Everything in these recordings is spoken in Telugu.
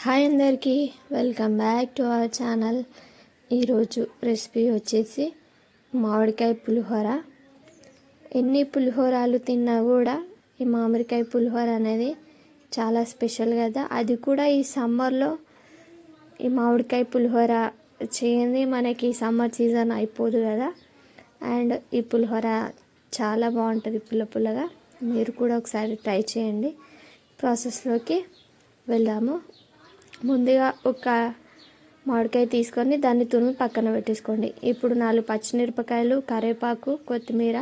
హాయ్ అందరికీ, welcome back to our channel. ఈరోజు రెసిపీ వచ్చేసి మామిడికాయ పులిహోర. ఎన్ని పులిహోరాలు తిన్నా కూడా ఈ మామిడికాయ పులిహోర అనేది చాలా స్పెషల్ కదా. అది కూడా ఈ సమ్మర్లో ఈ మామిడికాయ పులిహోర చేయండి మనకి సమ్మర్ సీజన్ అయిపోదు కదా. అండ్ ఈ పులిహోర చాలా బాగుంటుంది పుల్ల పుల్లగా. మీరు కూడా ఒకసారి ట్రై చేయండి. ప్రాసెస్లోకి వెళ్దాము. ముందుగా ఒక మామిడికాయ తీసుకొని దాన్ని తురిమి పక్కన పెట్టేసుకోండి. ఇప్పుడు 4 పచ్చిమిరపకాయలు, కరివేపాకు, కొత్తిమీర,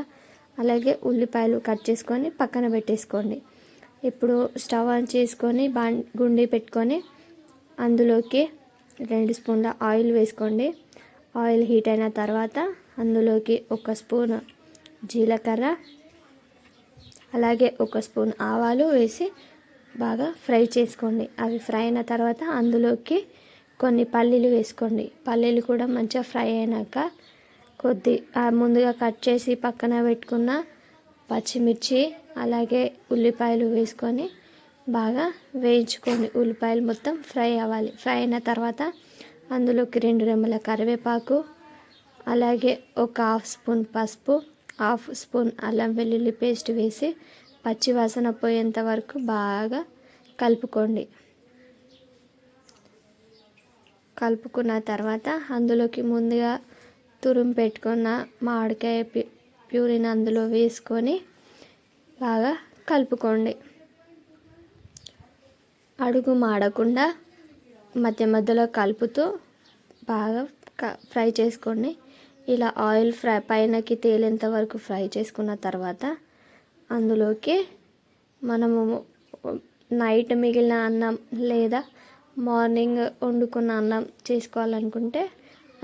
అలాగే ఉల్లిపాయలు కట్ చేసుకొని పక్కన పెట్టేసుకోండి. ఇప్పుడు స్టవ్ ఆన్ చేసుకొని గుండి పెట్టుకొని అందులోకి 2 స్పూన్ల ఆయిల్ వేసుకోండి. ఆయిల్ హీట్ అయిన తర్వాత అందులోకి 1 స్పూన్ జీలకర్ర, అలాగే 1 స్పూన్ ఆవాలు వేసి బాగా ఫ్రై చేసుకోండి. అవి ఫ్రై అయిన తర్వాత అందులోకి కొన్ని పల్లీలు వేసుకోండి. పల్లీలు కూడా మంచిగా ఫ్రై అయినాక ముందుగా కట్ చేసి పక్కన పెట్టుకున్న పచ్చిమిర్చి, అలాగే ఉల్లిపాయలు వేసుకొని బాగా వేయించుకోండి. ఉల్లిపాయలు మొత్తం ఫ్రై అవ్వాలి. ఫ్రై అయిన తర్వాత అందులోకి 2 రెమ్మల కరివేపాకు, అలాగే 1/2 స్పూన్ పసుపు, 1/2 స్పూన్ అల్లం వెల్లుల్లి పేస్ట్ వేసి పచ్చి వాసన పోయేంత వరకు బాగా కలుపుకోండి. కలుపుకున్న తర్వాత అందులోకి ముందుగా తురుము పెట్టుకున్న మామిడికాయ ప్యూరీని అందులో వేసుకొని బాగా కలుపుకోండి. అడుగు మాడకుండా మధ్య మధ్యలో కలుపుతూ బాగా ఫ్రై చేసుకోండి. ఇలా ఆయిల్ పైనకి తేలేంత వరకు ఫ్రై చేసుకున్న తర్వాత అందులోకి మనము నైట్ మిగిలిన అన్నం లేదా మార్నింగ్ వండుకున్న అన్నం చేసుకోవాలనుకుంటే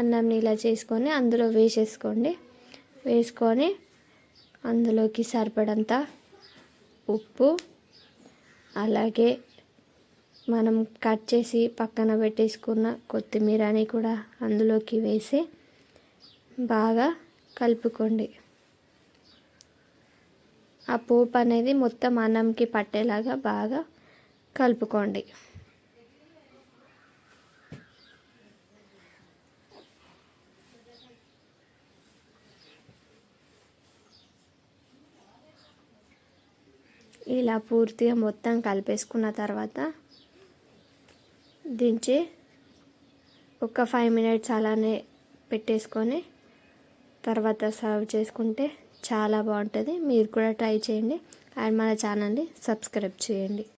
అన్నంని ఇలా చేసుకొని అందులో వేసేసుకోండి. వేసుకొని అందులోకి సరిపడంత ఉప్పు, అలాగే మనం కట్ చేసి పక్కన పెట్టేసుకున్న కొత్తిమీరని కూడా అందులోకి వేసి బాగా కలుపుకోండి. ఆ పోపు అనేది మొత్తం అన్నంకి పట్టేలాగా బాగా కలుపుకోండి. ఇలా పూర్తిగా మొత్తం కలిపేసుకున్న తర్వాత దించి ఒక 5 మినిట్స్ అలానే పెట్టేసుకొని తర్వాత సర్వ్ చేసుకుంటే చాలా బాగుంటుంది. మీరు కూడా ట్రై చేయండి అండ్ మన ఛానల్ని సబ్స్క్రైబ్ చేయండి.